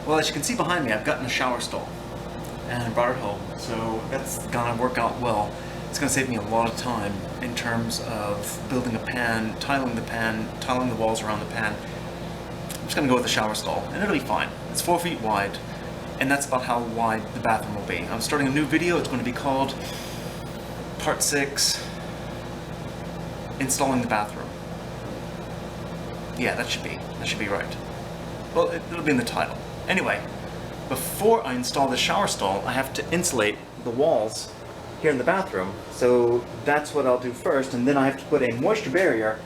Well, as you can see behind me, I've gotten a shower stall and I brought it home, so that's gonna work out well. It's gonna save me a lot of time in terms of building a pan, tiling the walls around the pan. I'm just gonna go with the shower stall and it'll be fine. It's 4 feet wide and that's about how wide the bathroom will be. I'm starting a new video. It's going to be called Part 6, Installing the Bathroom. Yeah, that should be right. Well, it'll be in the title. Anyway, before I install the shower stall, I have to insulate the walls here in the bathroom. So that's what I'll do first, and then I have to put a moisture barrier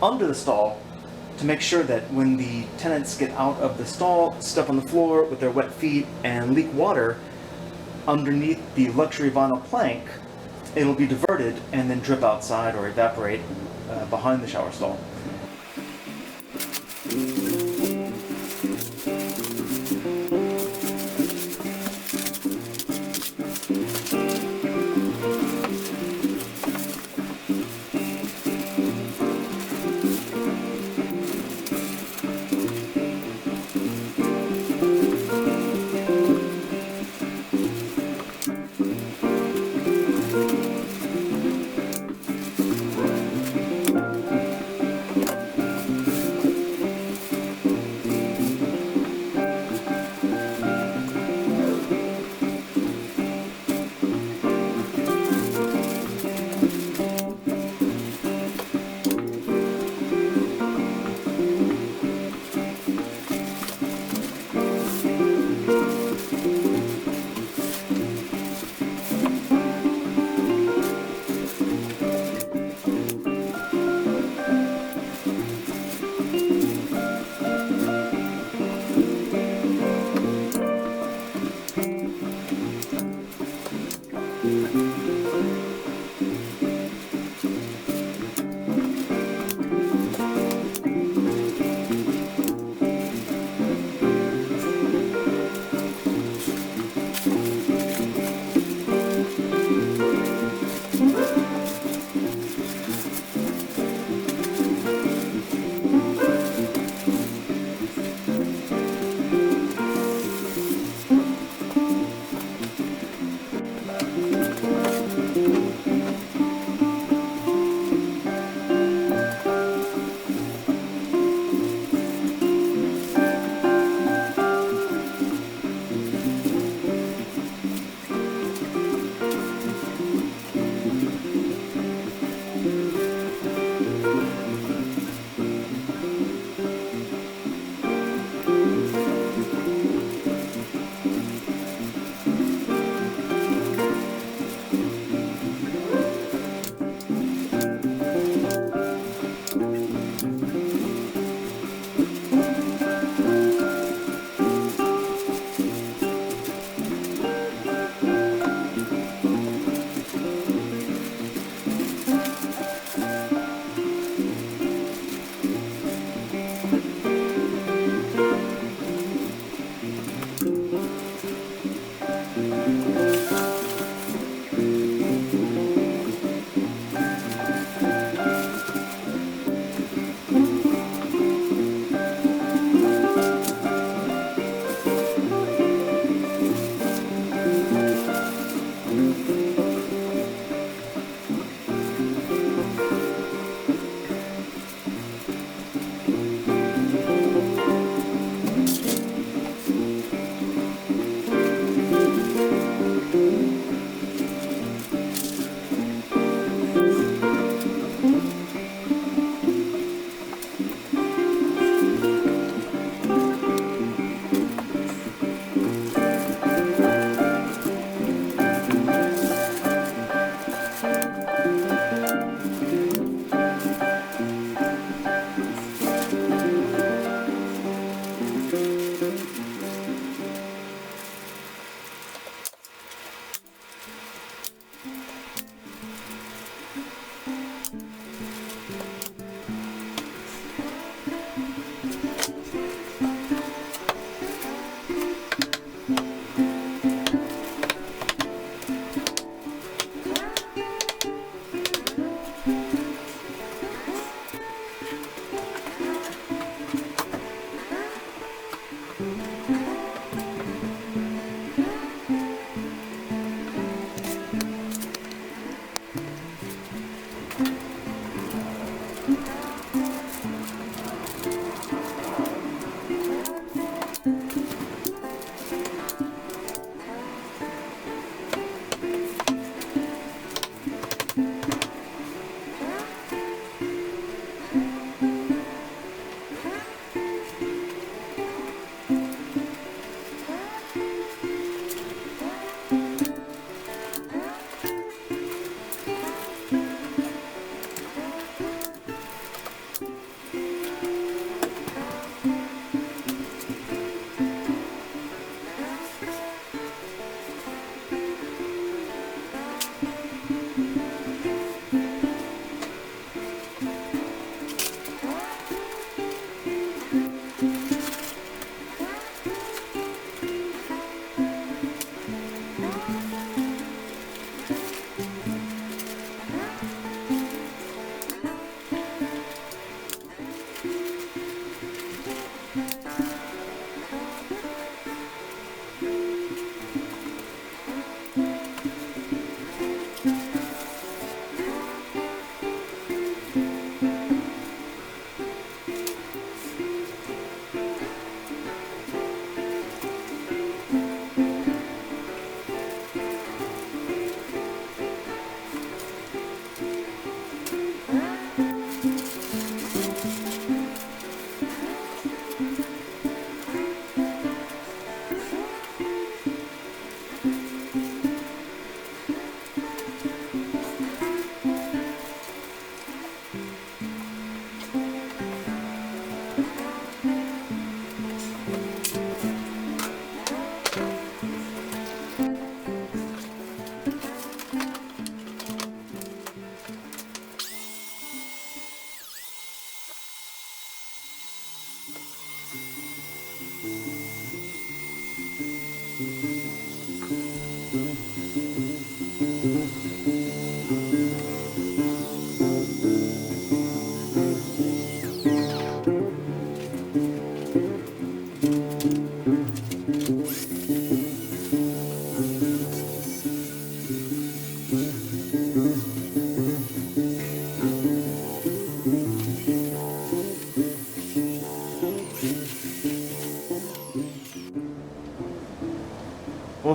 under the stall to make sure that when the tenants get out of the stall, step on the floor with their wet feet and leak water underneath the luxury vinyl plank, it'll be diverted and then drip outside or evaporate behind the shower stall.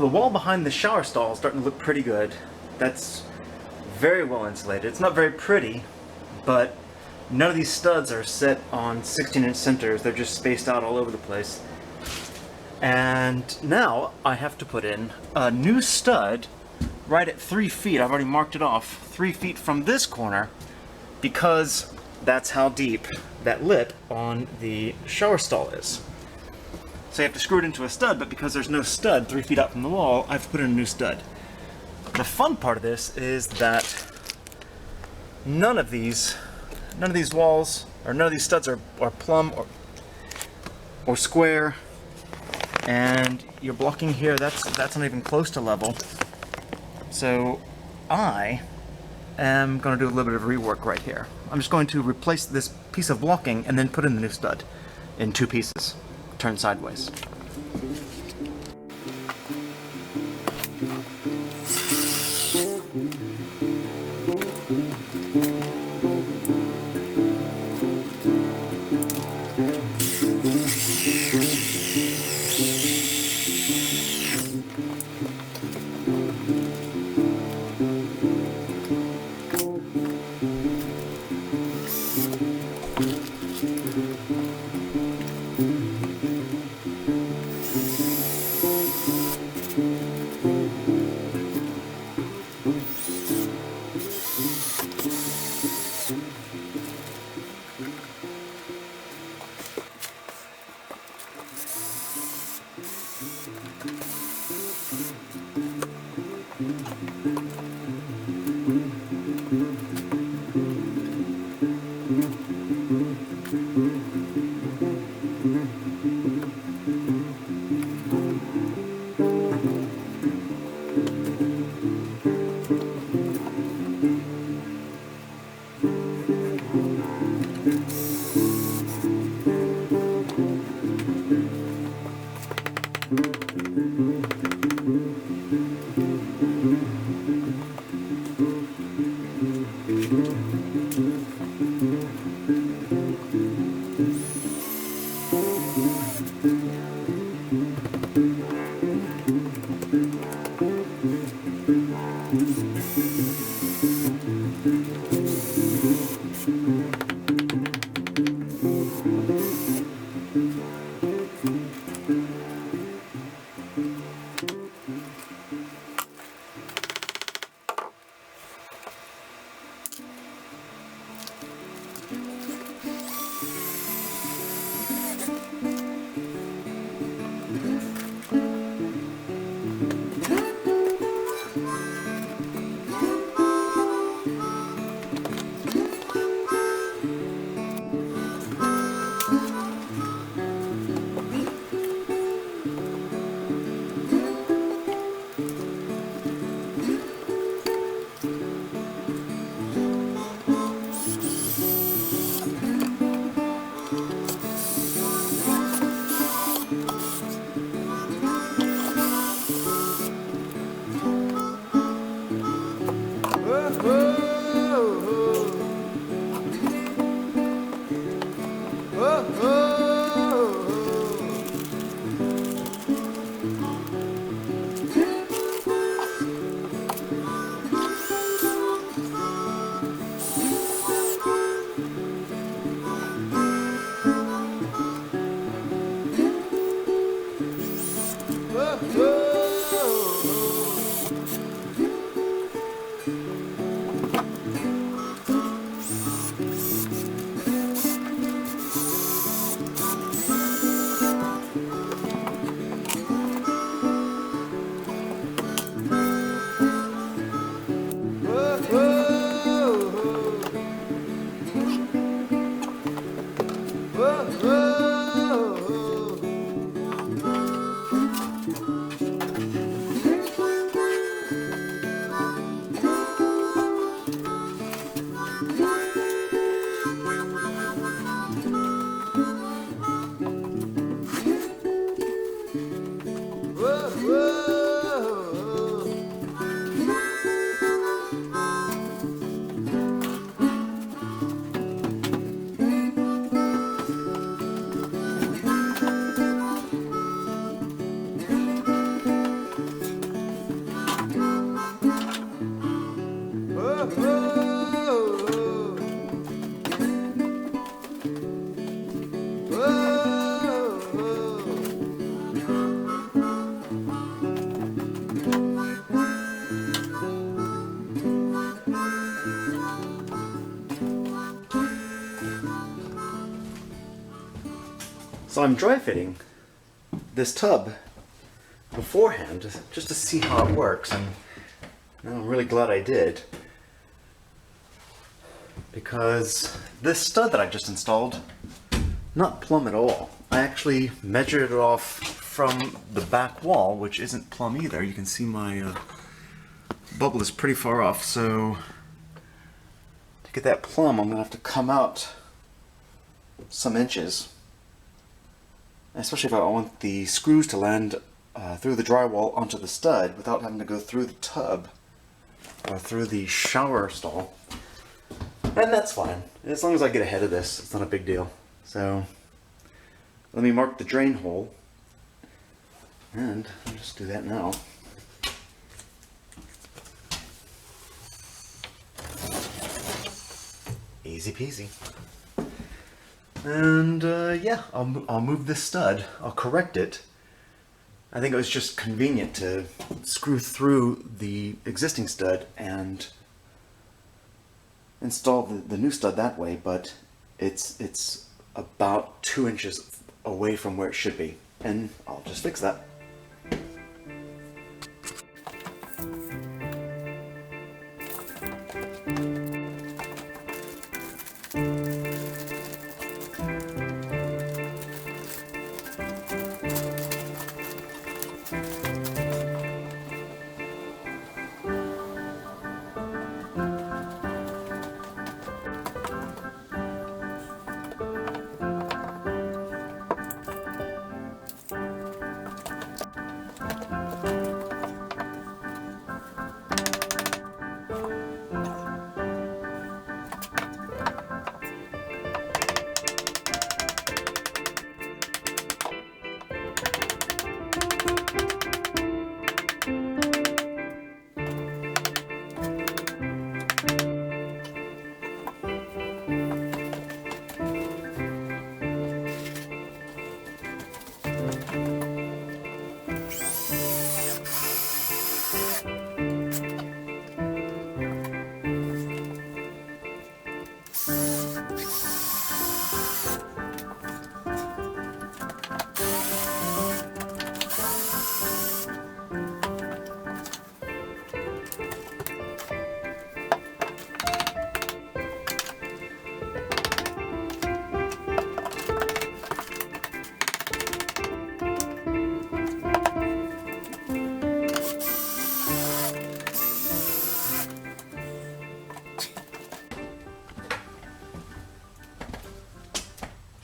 the wall behind the shower stall is starting to look pretty good. That's very well insulated. It's not very pretty, but none of these studs are set on 16-inch centers. They're just spaced out all over the place. And now I have to put in a new stud right at 3 feet. I've already marked it off. 3 feet from this corner, because that's how deep that lip on the shower stall is. So you have to screw it into a stud, but because there's no stud 3 feet out from the wall, I have to put in a new stud. The fun part of this is that none of these walls, or none of these studs are plumb or square, and you're blocking here, that's not even close to level. So I am going to do a little bit of rework right here. I'm just going to replace this piece of blocking and then put in the new stud in 2 pieces, turned sideways. So I'm dry fitting this tub beforehand just to see how it works, and I'm really glad I did, because this stud that I just installed, not plumb at all. I actually measured it off from the back wall, which isn't plumb either. You can see my bubble is pretty far off, so to get that plumb I'm gonna have to come out some inches, especially if I want the screws to land through the drywall onto the stud without having to go through the tub or through the shower stall. And that's fine. As long as I get ahead of this, it's not a big deal. So let me mark the drain hole, and I'll just do that now. Easy peasy. And yeah, I'll move this stud. I'll correct it. I think it was just convenient to screw through the existing stud and install the new stud that way, but it's about 2 inches away from where it should be, and I'll just fix that.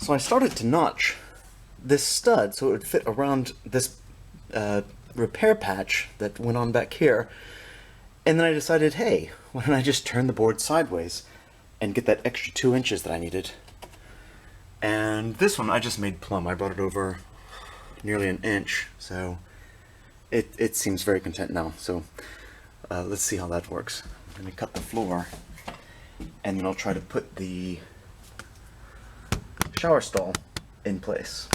So I started to notch this stud so it would fit around this repair patch that went on back here, and then I decided, hey, why don't I just turn the board sideways and get that extra 2 inches that I needed. And this one I just made plumb. I brought it over nearly an inch, so it seems very content now. So let's see how that works. Let me cut the floor, and then I'll try to put the shower stall in place.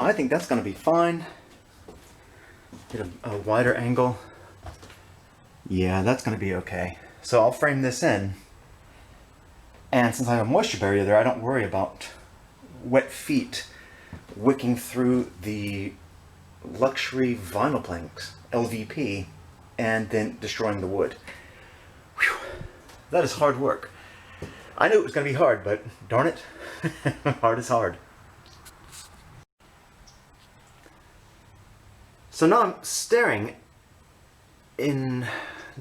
I think that's going to be fine. Get a wider angle. Yeah, that's going to be okay. So I'll frame this in. And since I have a moisture barrier there, I don't worry about wet feet wicking through the luxury vinyl planks, LVP, and then destroying the wood. Whew. That is hard work. I knew it was going to be hard, but darn it, hard is hard. So now I'm staring in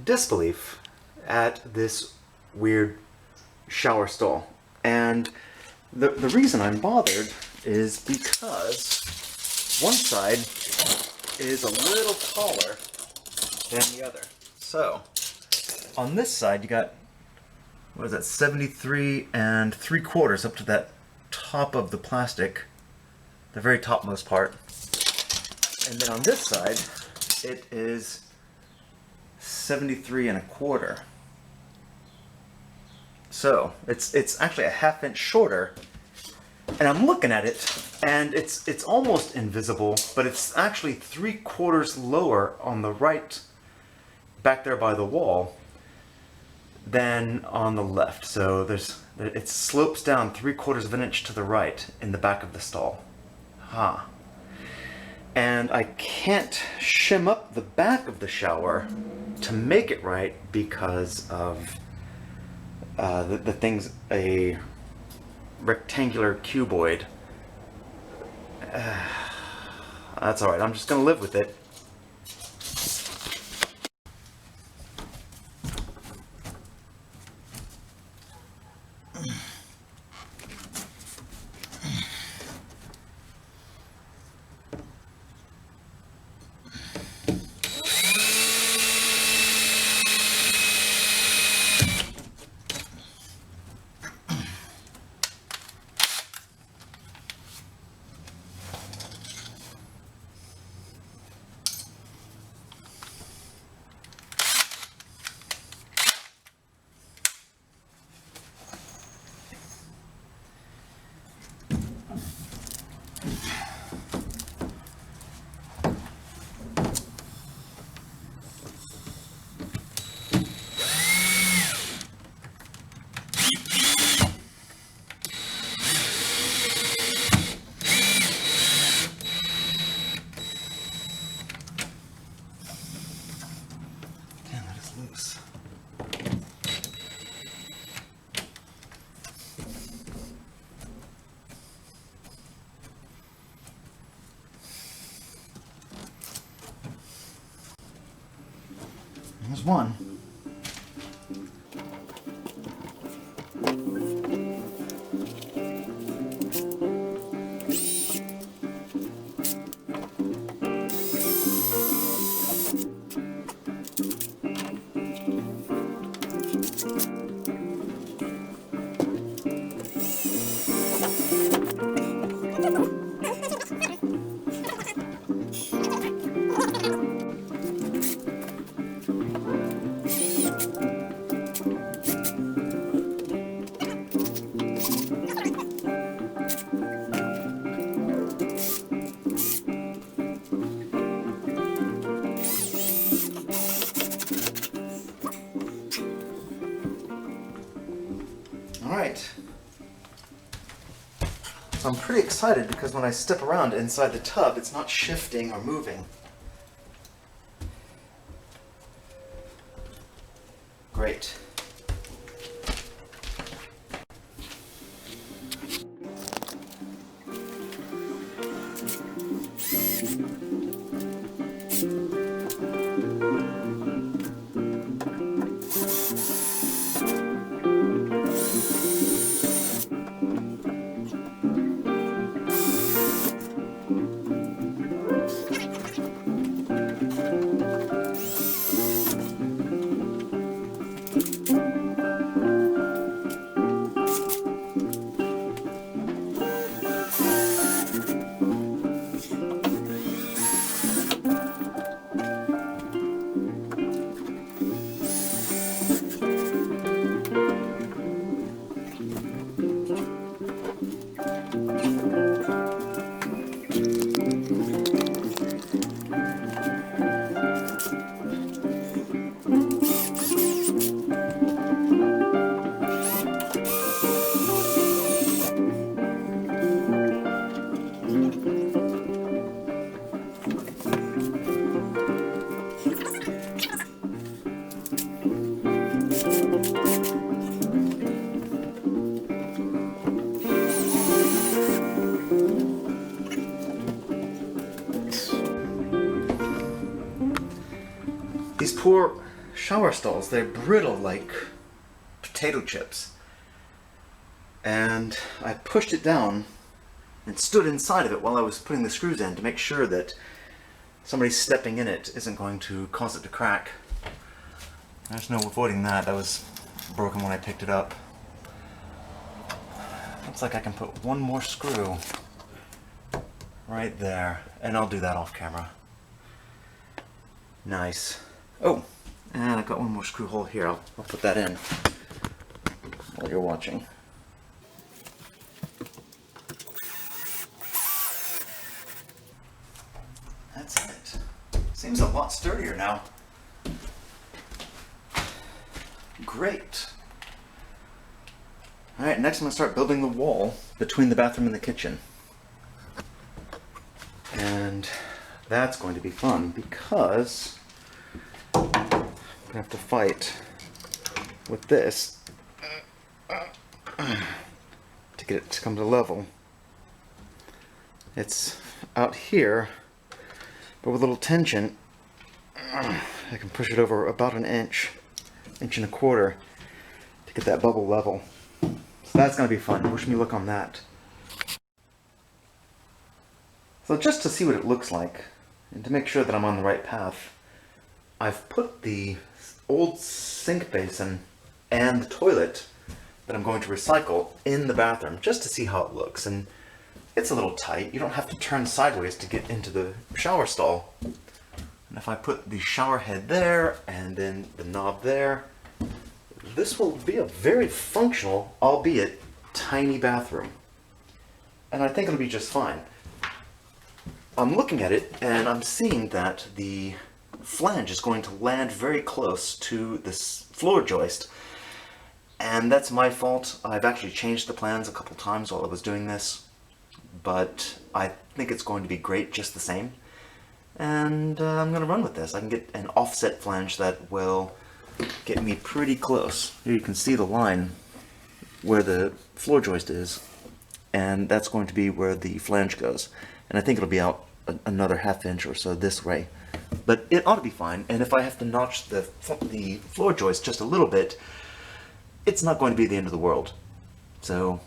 disbelief at this weird shower stall. And the reason I'm bothered is because one side is a little taller than the other. So on this side you got, what is that, 73 3/4 up to that top of the plastic, the very topmost part. And then on this side it is 73 1/4. So it's actually a 1/2 inch shorter. And I'm looking at it, and it's almost invisible, but it's actually 3/4 lower on the right, back there by the wall, than on the left. So it slopes down 3/4 of an inch to the right in the back of the stall. And I can't shim up the back of the shower to make it right because of the thing's a rectangular cuboid. That's alright, I'm just gonna live with it. Loose. There's one. Alright, so I'm pretty excited because when I step around inside the tub, it's not shifting or moving. Great. These poor shower stalls, they're brittle like potato chips. And I pushed it down and stood inside of it while I was putting the screws in to make sure that somebody stepping in it isn't going to cause it to crack. There's no avoiding that. That was broken when I picked it up. Looks like I can put one more screw right there, and I'll do that off camera. Nice. Oh, and I've got one more screw hole here. I'll put that in while you're watching. That's it. Seems a lot sturdier now. Great. Alright, next I'm going to start building the wall between the bathroom and the kitchen. And that's going to be fun because I'm going to have to fight with this to get it to come to level. It's out here, but with a little tension, I can push it over about an inch and a quarter to get that bubble level. So that's going to be fun. Wish me luck on that. So just to see what it looks like, and to make sure that I'm on the right path, I've put the old sink basin and the toilet that I'm going to recycle in the bathroom, just to see how it looks. And it's a little tight. You don't have to turn sideways to get into the shower stall. And if I put the shower head there, and then the knob there, this will be a very functional, albeit tiny bathroom. And I think it'll be just fine. I'm looking at it and I'm seeing that the flange is going to land very close to this floor joist. And that's my fault. I've actually changed the plans a couple times while I was doing this, but I think it's going to be great just the same. And I'm going to run with this. I can get an offset flange that will get me pretty close. Here you can see the line where the floor joist is, and that's going to be where the flange goes. And I think it'll be out another ½ inch or so this way. But it ought to be fine, and if I have to notch the floor joist just a little bit, it's not going to be the end of the world. So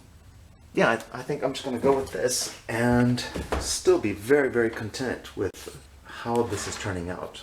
yeah, I think I'm just going to go with this and still be very, very content with how this is turning out.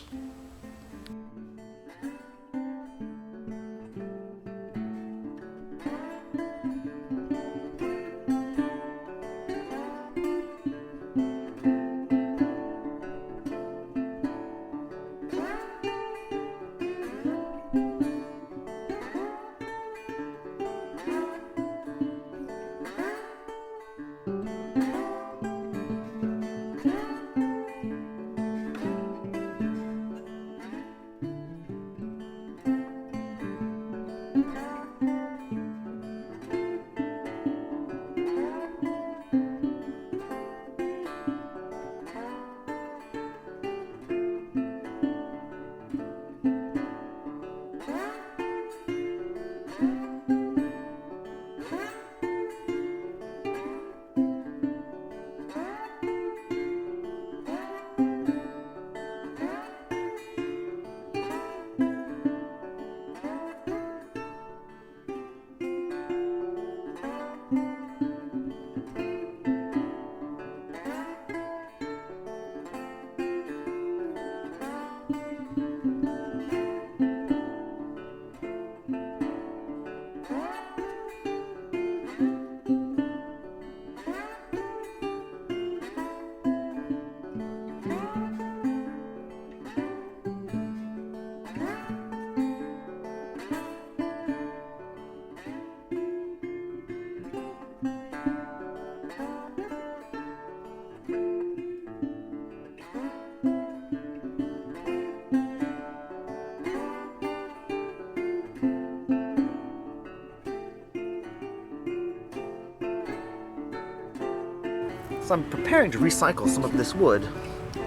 I'm preparing to recycle some of this wood,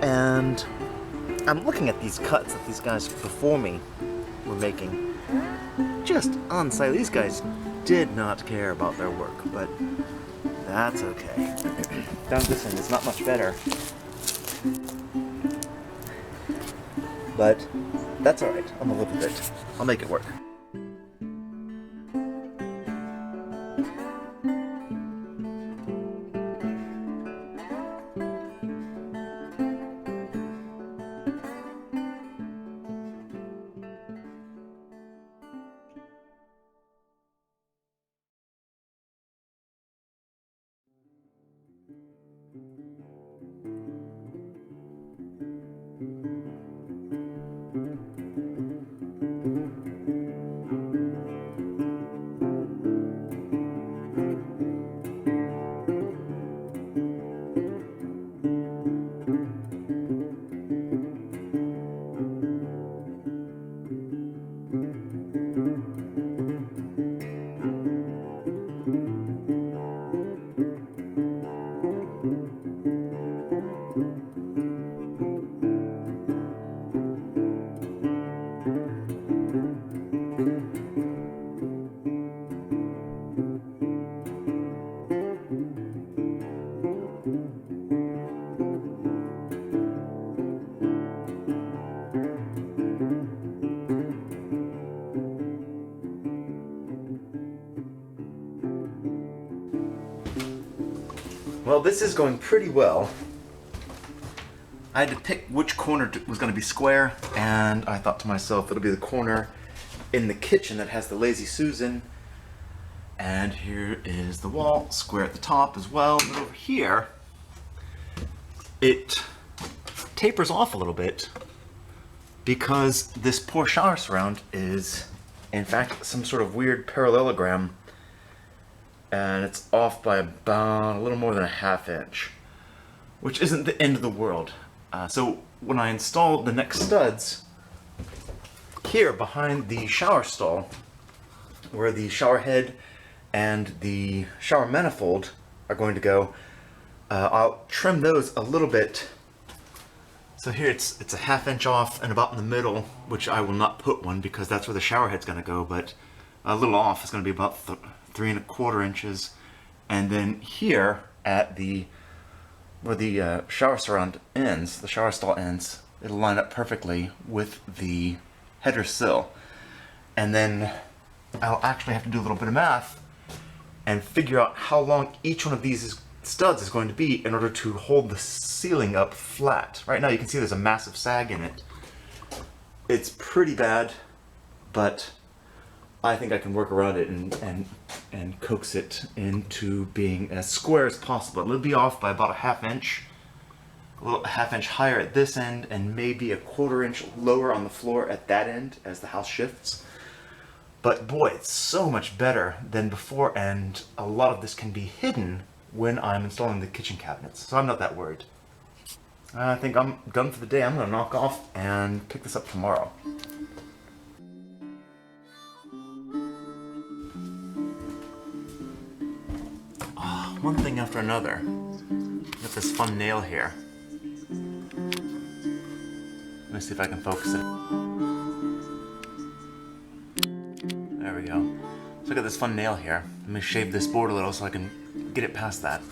and I'm looking at these cuts that these guys before me were making. Just unsightly. These guys did not care about their work, but that's okay. Down this end is not much better. But that's alright. I'm gonna live with it. I'll make it work. Well, this is going pretty well. I had to pick which corner was going to be square, and I thought to myself it'll be the corner in the kitchen that has the Lazy Susan. And here is the wall, square at the top as well. But over here, it tapers off a little bit because this poor shower surround is, in fact, some sort of weird parallelogram. And it's off by about a little more than a ½ inch, which isn't the end of the world. So when I install the next studs here behind the shower stall, where the shower head and the shower manifold are going to go, I'll trim those a little bit. So here it's a ½ inch off and about in the middle, which I will not put one because that's where the shower head's going to go, but a little off is going to be about 3¼ inches, and then here at where the shower surround ends, the shower stall ends, it'll line up perfectly with the header sill. And then I'll actually have to do a little bit of math and figure out how long each one of these studs is going to be in order to hold the ceiling up flat. Right now you can see there's a massive sag in it. It's pretty bad, but I think I can work around it and coax it into being as square as possible. It'll be off by about a ½ inch, a little ½ inch higher at this end, and maybe a ¼ inch lower on the floor at that end as the house shifts. But boy, it's so much better than before, and a lot of this can be hidden when I'm installing the kitchen cabinets, so I'm not that worried. I think I'm done for the day. I'm gonna knock off and pick this up tomorrow. One thing after another. Got this fun nail here. Let me see if I can focus it. There we go. So I got this fun nail here. Let me shave this board a little so I can get it past that.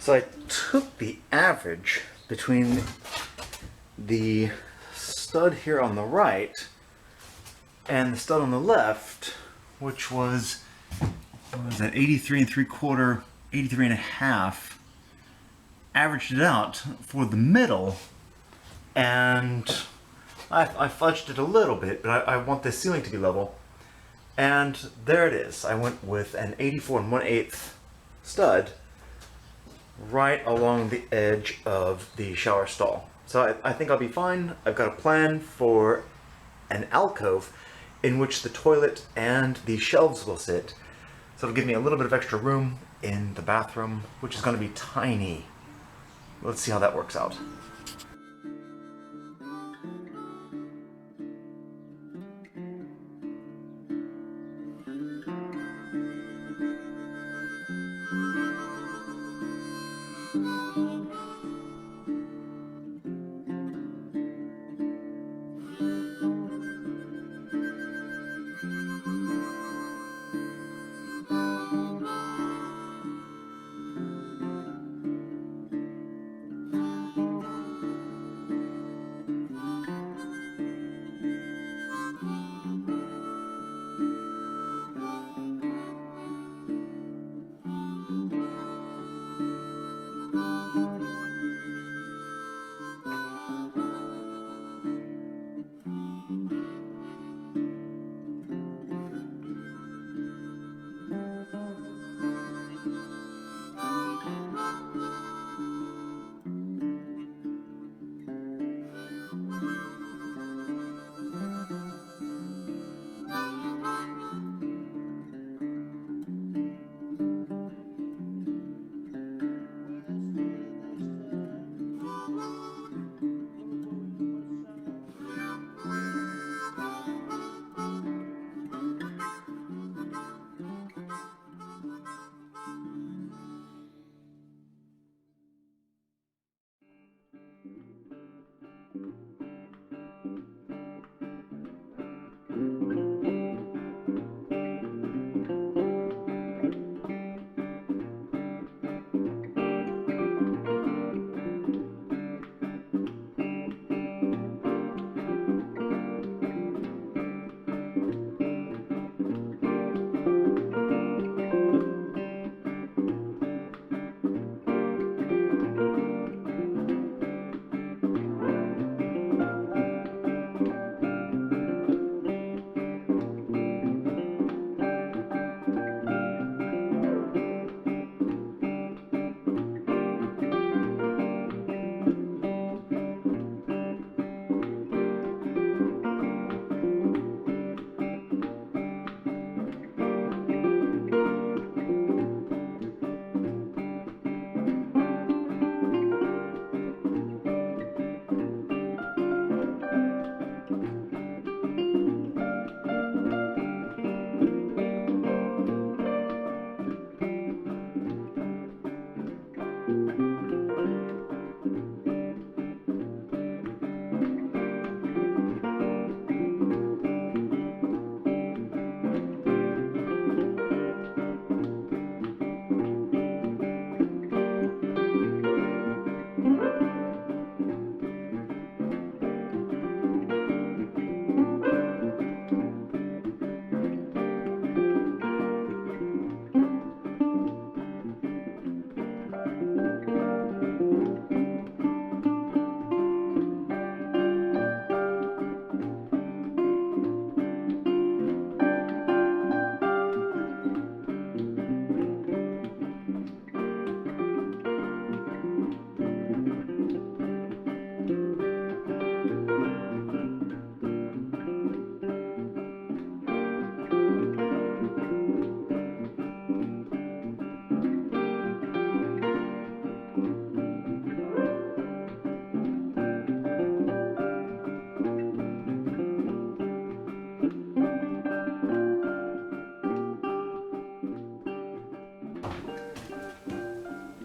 So I took the average between the stud here on the right and the stud on the left, which was, what was that, 83 3/4, 83 and a half. Averaged it out for the middle, and I fudged it a little bit, but I want the ceiling to be level. And there it is. I went with an 84 1/8 stud right along the edge of the shower stall. So I think I'll be fine. I've got a plan for an alcove in which the toilet and the shelves will sit. So it'll give me a little bit of extra room in the bathroom, which is going to be tiny. Let's see how that works out.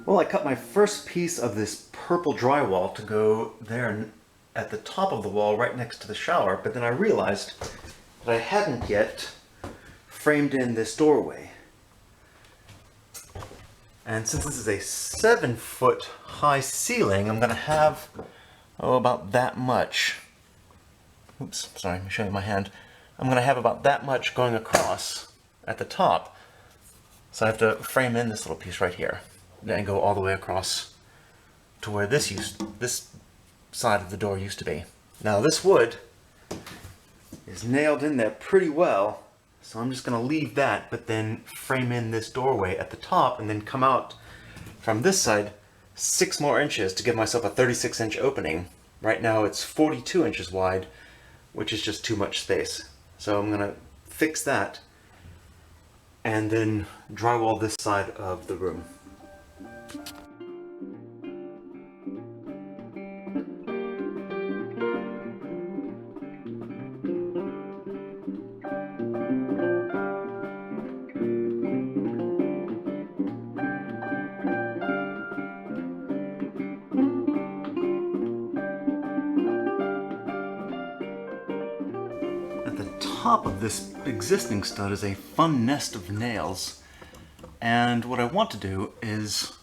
Well, I cut my first piece of this purple drywall to go there at the top of the wall right next to the shower, but then I realized that I hadn't yet framed in this doorway. And since this is a 7-foot high ceiling, I'm going to have, about that much. Oops, sorry, I'm showing my hand. I'm going to have about that much going across at the top. So I have to frame in this little piece right here and go all the way across to where this side of the door used to be. Now this wood is nailed in there pretty well, so I'm just going to leave that, but then frame in this doorway at the top and then come out from this side 6 more inches to give myself a 36-inch opening. Right now it's 42 inches wide, which is just too much space. So I'm going to fix that and then drywall this side of the room. At the top of this existing stud is a fun nest of nails, and what I want to do is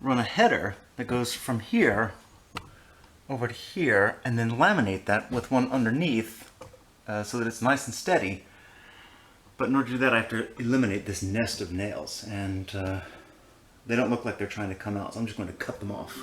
run a header that goes from here over to here and then laminate that with one underneath so that it's nice and steady. But in order to do that I have to eliminate this nest of nails, and they don't look like they're trying to come out, so I'm just going to cut them off.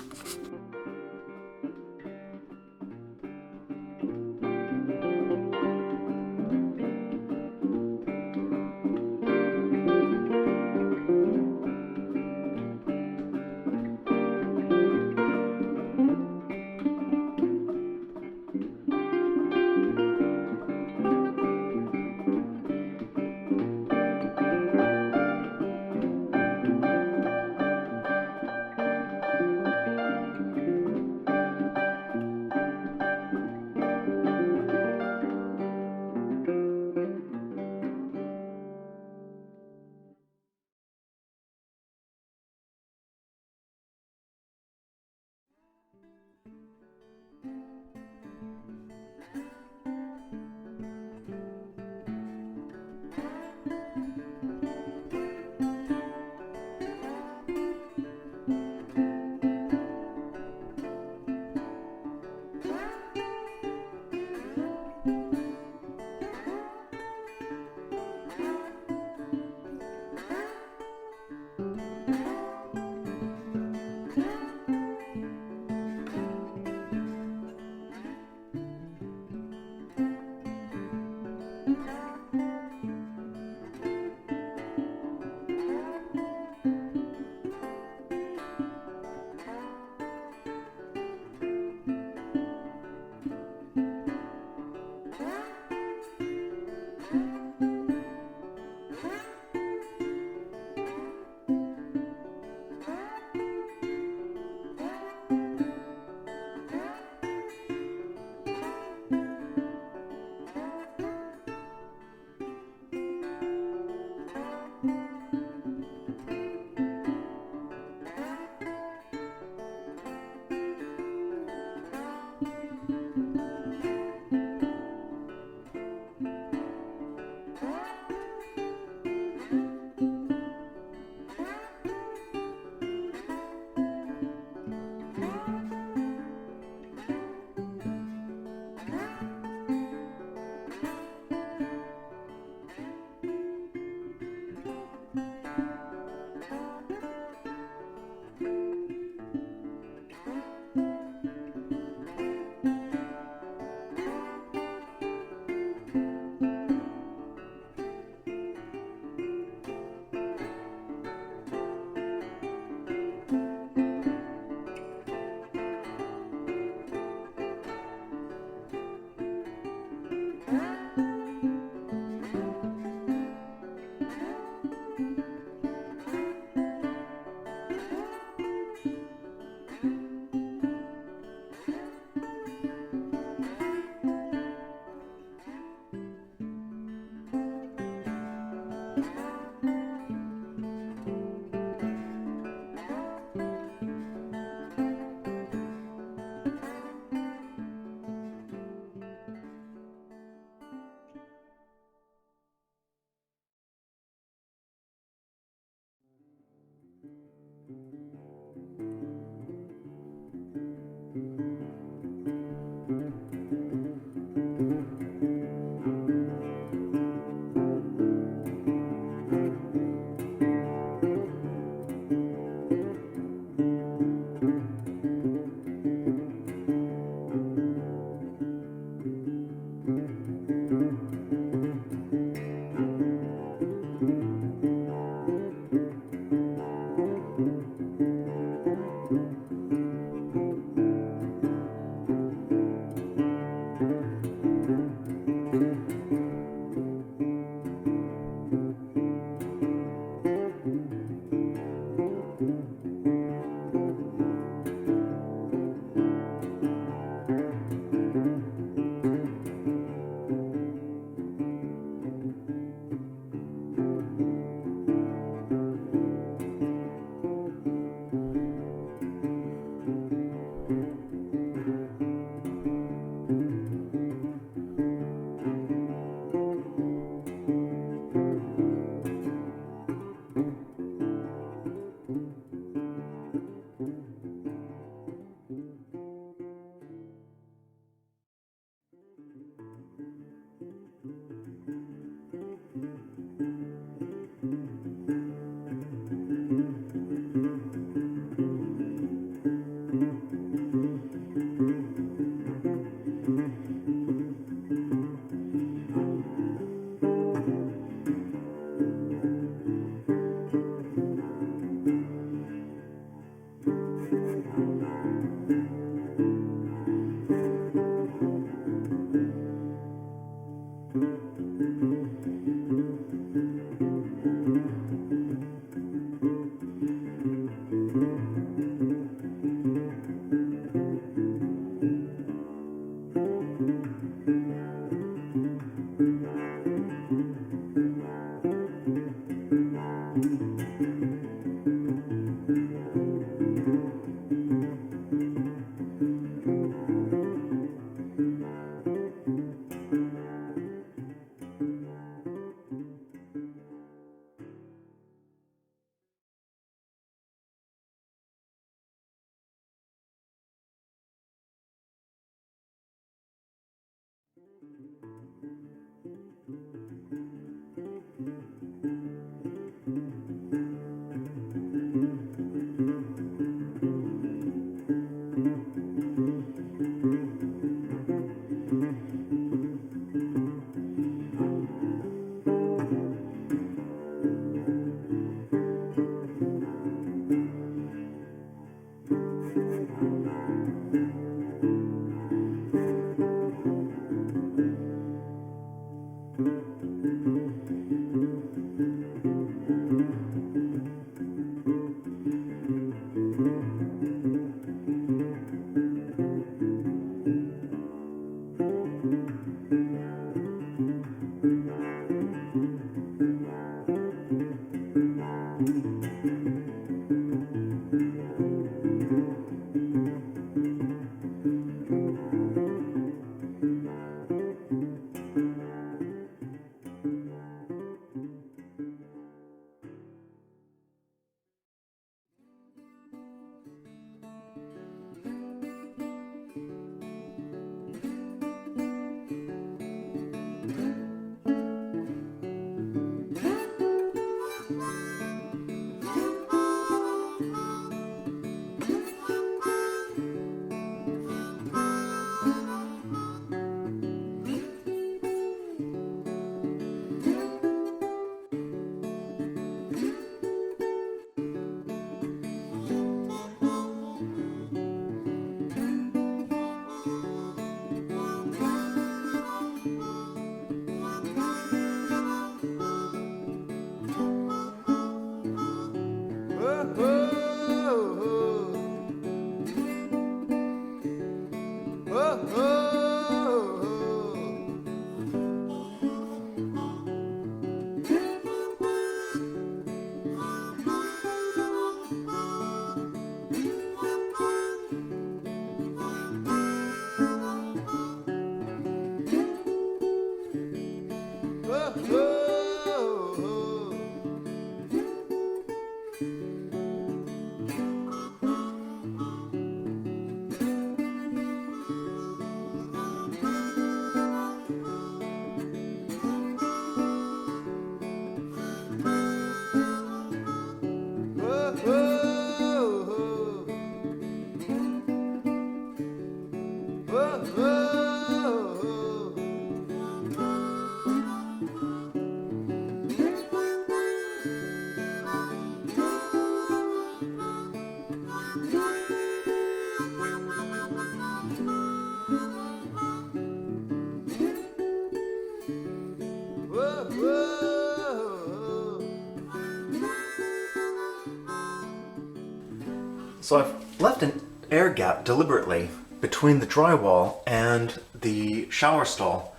So I've left an air gap deliberately between the drywall and the shower stall.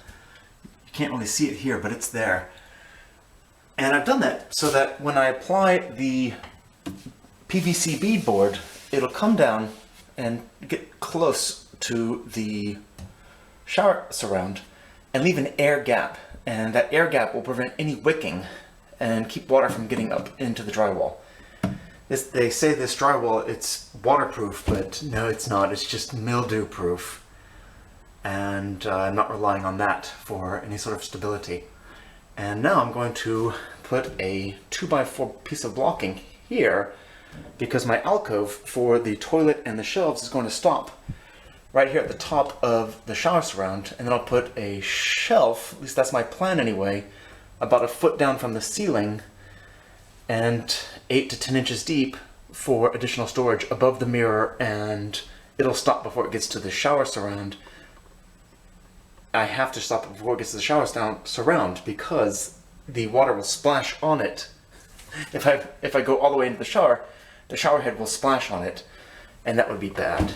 You can't really see it here, but it's there. And I've done that so that when I apply the PVC beadboard, it'll come down and get close to the shower surround and leave an air gap. And that air gap will prevent any wicking and keep water from getting up into the drywall. They say this drywall, it's waterproof, but no, it's not. It's just mildew proof. And I'm not relying on that for any sort of stability. And now I'm going to put a 2x4 piece of blocking here because my alcove for the toilet and the shelves is going to stop right here at the top of the shower surround. And then I'll put a shelf, at least that's my plan anyway, about a foot down from the ceiling and 8 to 10 inches deep for additional storage above the mirror, and it'll stop before it gets to the shower surround. I have to stop it before it gets to the shower surround because the water will splash on it. If I go all the way into the shower head will splash on it, and that would be bad.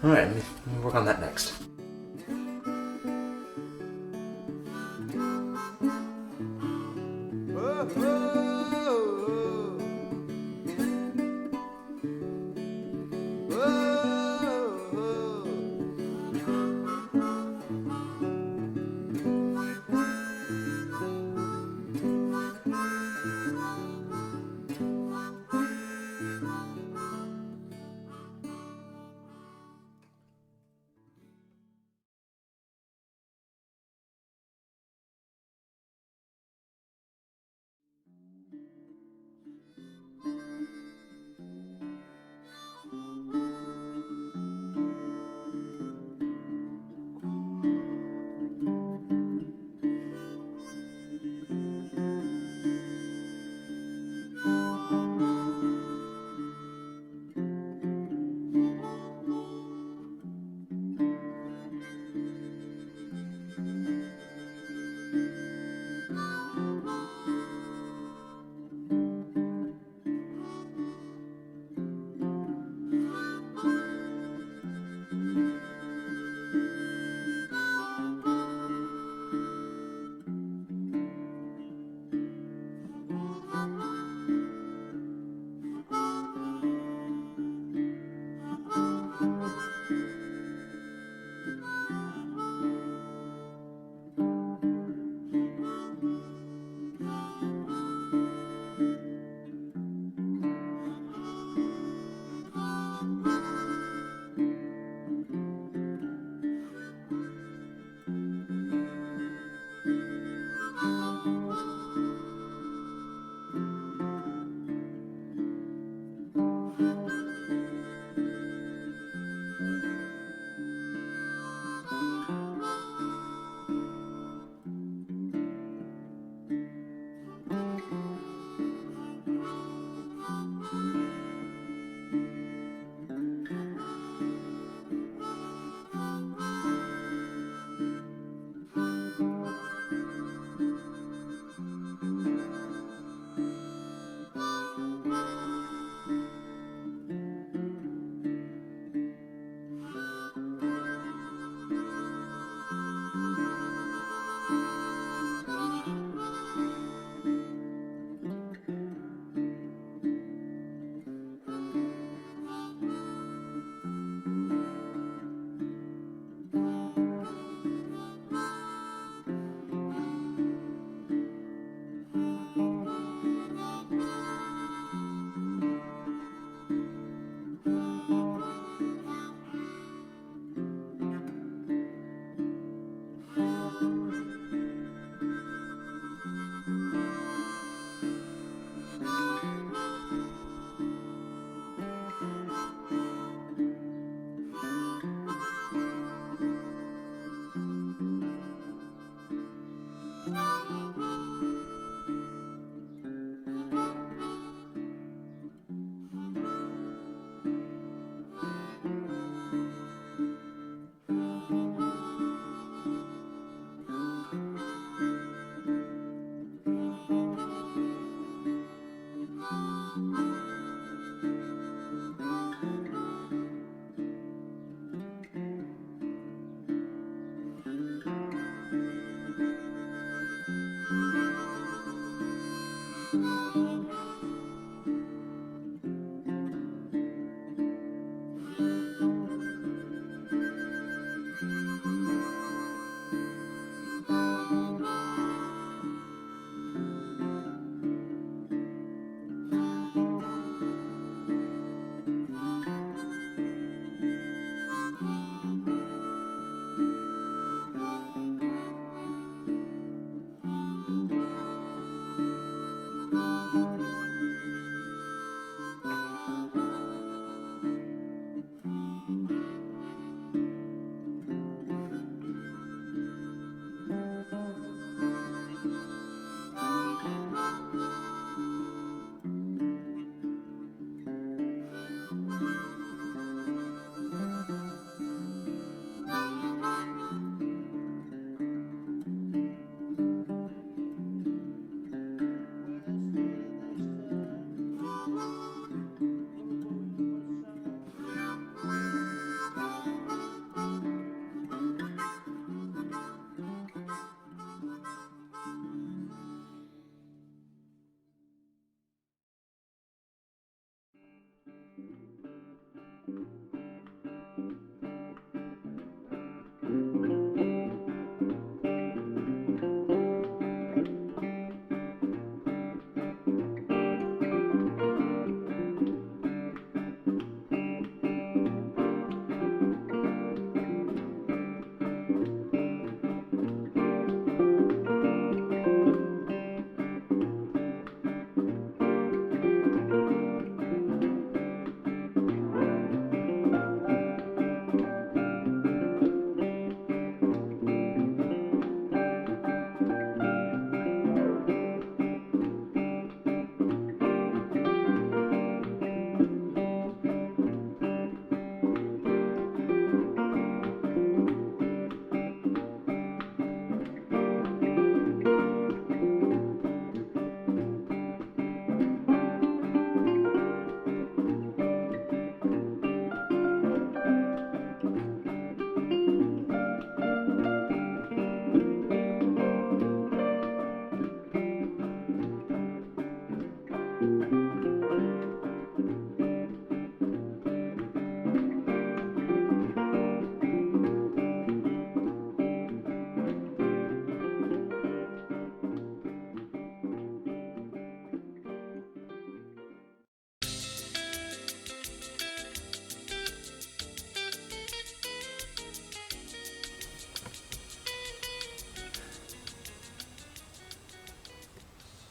Alright, let me work on that next.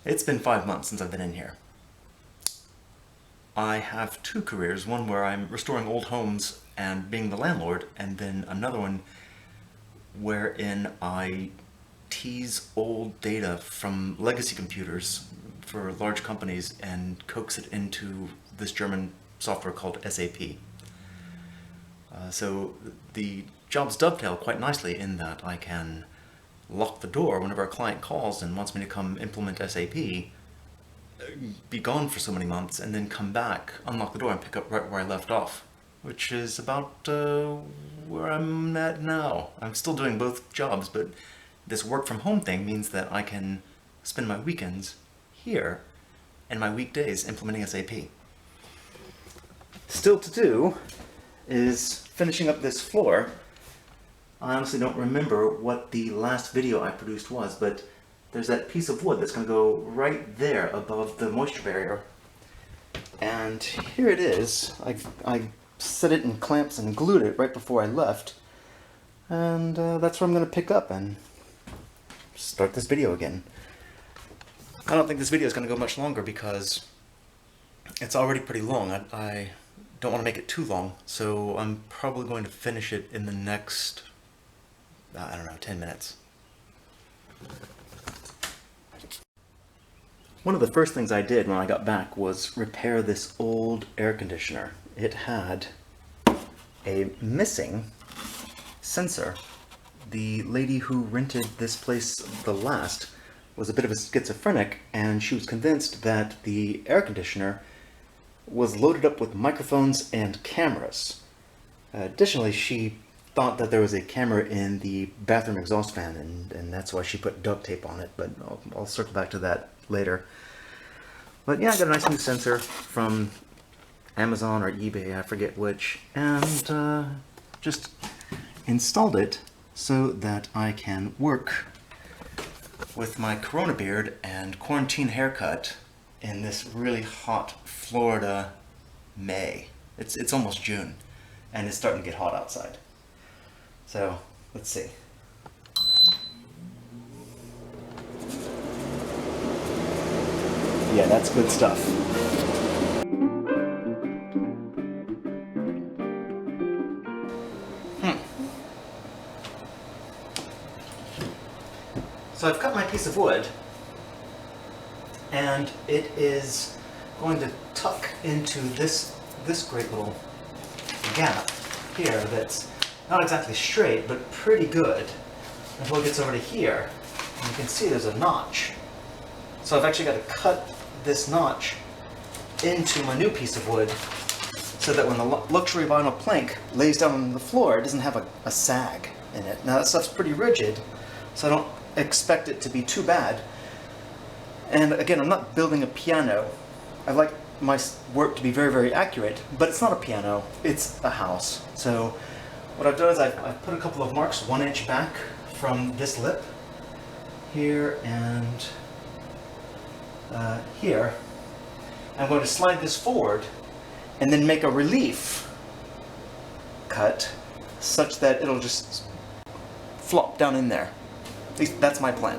It's been 5 months since I've been in here. I have two careers, one where I'm restoring old homes and being the landlord, and then another one wherein I tease old data from legacy computers for large companies and coax it into this German software called SAP. So the jobs dovetail quite nicely in that I can lock the door whenever a client calls and wants me to come implement SAP, be gone for so many months, and then come back, unlock the door, and pick up right where I left off, which is about where I'm at now. I'm still doing both jobs, but this work from home thing means that I can spend my weekends here and my weekdays implementing SAP. Still to do is finishing up this floor. I honestly don't remember what the last video I produced was, but there's that piece of wood that's going to go right there above the moisture barrier. And here it is. I set it in clamps and glued it right before I left. And that's where I'm going to pick up and start this video again. I don't think this video is going to go much longer because it's already pretty long. I don't want to make it too long, so I'm probably going to finish it in the next, I don't know, 10 minutes. One of the first things I did when I got back was repair this old air conditioner. It had a missing sensor. The lady who rented this place the last was a bit of a schizophrenic, and she was convinced that the air conditioner was loaded up with microphones and cameras. Additionally, she thought that there was a camera in the bathroom exhaust fan, and that's why she put duct tape on it, but I'll circle back to that later. But yeah, I got a nice new sensor from Amazon or eBay, I forget which, and just installed it so that I can work with my Corona beard and quarantine haircut in this really hot Florida May. It's almost June, and it's starting to get hot outside. So, let's see. Yeah, that's good stuff. So I've cut my piece of wood, and it is going to tuck into this great little gap here that's not exactly straight, but pretty good, until it gets over to here. And you can see there's a notch. So I've actually got to cut this notch into my new piece of wood so that when the luxury vinyl plank lays down on the floor, it doesn't have a sag in it. Now that stuff's pretty rigid, so I don't expect it to be too bad. And again, I'm not building a piano. I like my work to be very, very accurate, but it's not a piano, it's a house. So what I've done is I've put a couple of marks 1 inch back from this lip, here and here. I'm going to slide this forward and then make a relief cut such that it'll just flop down in there. At least that's my plan.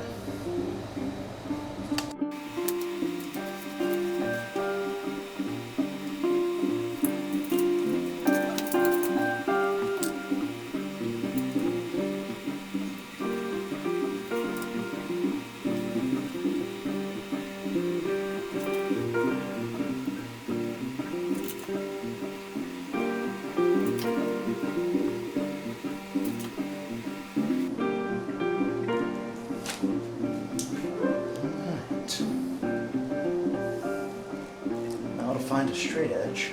Find a straight edge.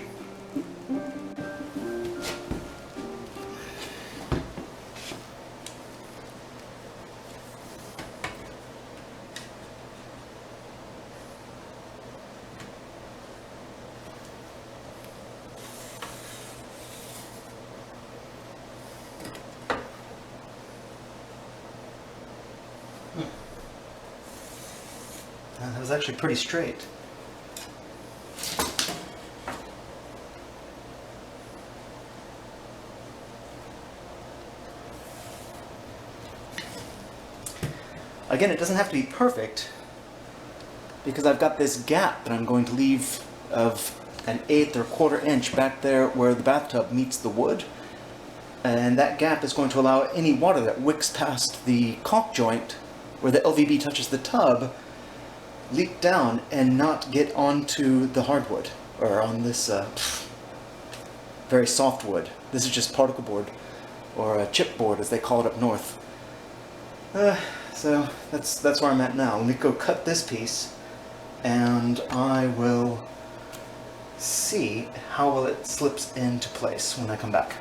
That was actually pretty straight. Again, it doesn't have to be perfect, because I've got this gap that I'm going to leave of 1/8 or 1/4 inch back there where the bathtub meets the wood. And that gap is going to allow any water that wicks past the caulk joint where the LVB touches the tub leak down and not get onto the hardwood or on this very soft wood. This is just particle board or a chip board as they call it up north. So that's where I'm at now. Let me go cut this piece and I will see how well it slips into place when I come back.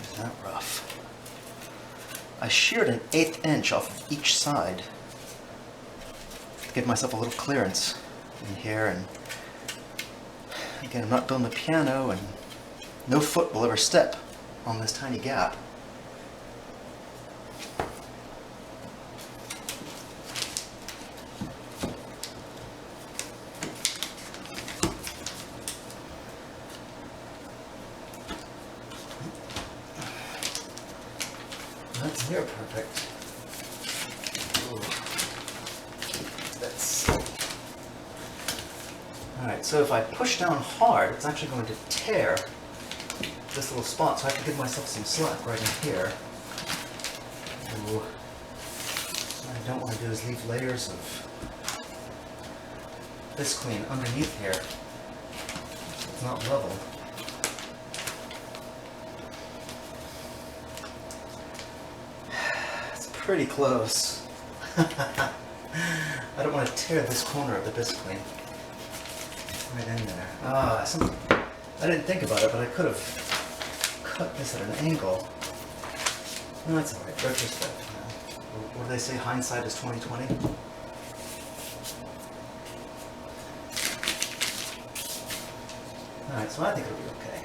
Isn't that rough? I sheared 1/8 inch off of each side to give myself a little clearance in here, and again, I'm not building a piano and no foot will ever step on this tiny gap. That's near perfect. Ooh. That's... Alright, so if I push down hard, it's actually going to tear this little spot, so I have to give myself some slack right in here. Ooh. What I don't want to do is leave layers of this clean underneath here. It's not level. Pretty close. I don't want to tear this corner of the bisque clean. Right in there. I didn't think about it, but I could have cut this at an angle. No, that's alright. Retrospect. What do they say? Hindsight is 20/20. Alright, so I think it'll be okay.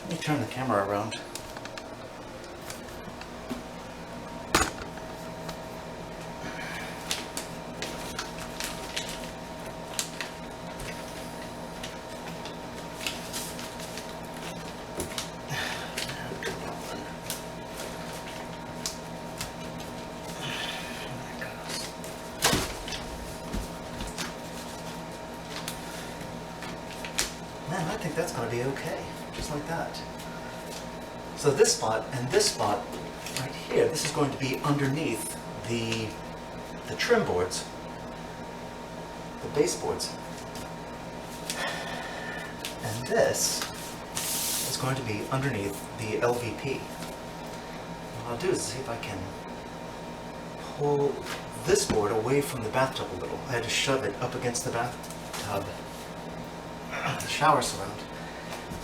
Let me turn the camera around. Man, I think that's going to be okay. Just like that. So this spot and this spot right here, this is going to be underneath the trim boards, the baseboards. And this is going to be underneath the LVP. What I'll do is see if I can pull this board away from the bathtub a little. I had to shove it up against the bathtub, the shower surround,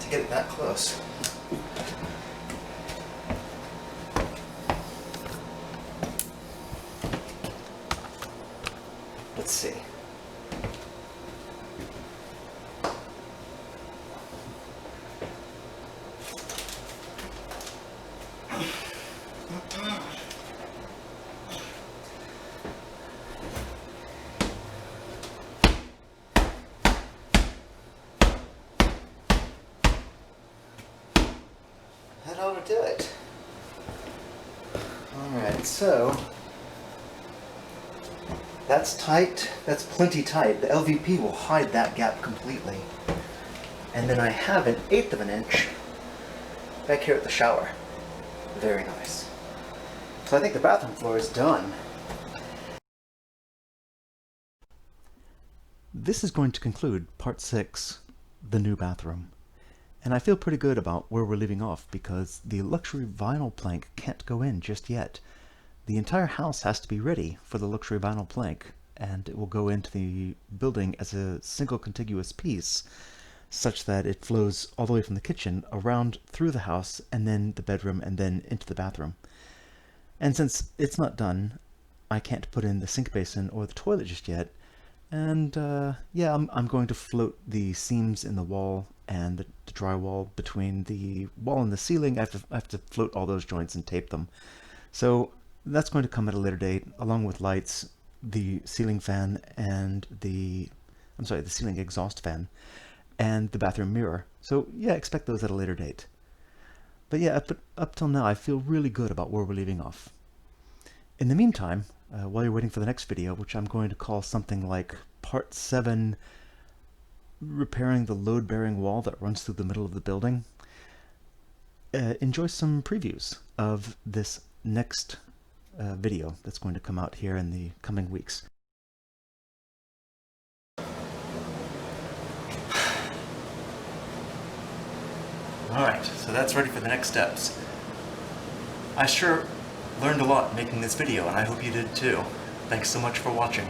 to get it that close. Let's see. That ought to do it. Alright, so that's tight. That's plenty tight. The LVP will hide that gap completely. And then I have 1/8 of an inch back here at the shower. Very nice. So I think the bathroom floor is done. This is going to conclude part 6, the new bathroom. And I feel pretty good about where we're leaving off because the luxury vinyl plank can't go in just yet. The entire house has to be ready for the luxury vinyl plank, and it will go into the building as a single contiguous piece, such that it flows all the way from the kitchen around through the house and then the bedroom and then into the bathroom. And since it's not done, I can't put in the sink basin or the toilet just yet. And yeah, I'm going to float the seams in the wall and the drywall between the wall and the ceiling. I have to float all those joints and tape them. So that's going to come at a later date, along with lights, the ceiling fan, and the ceiling exhaust fan, and the bathroom mirror. So yeah, expect those at a later date. But yeah, up till now, I feel really good about where we're leaving off. In the meantime, while you're waiting for the next video, which I'm going to call something like Part 7, repairing the load-bearing wall that runs through the middle of the building, enjoy some previews of this next video that's going to come out here in the coming weeks. Alright, so that's ready for the next steps. I sure learned a lot making this video, and I hope you did too. Thanks so much for watching.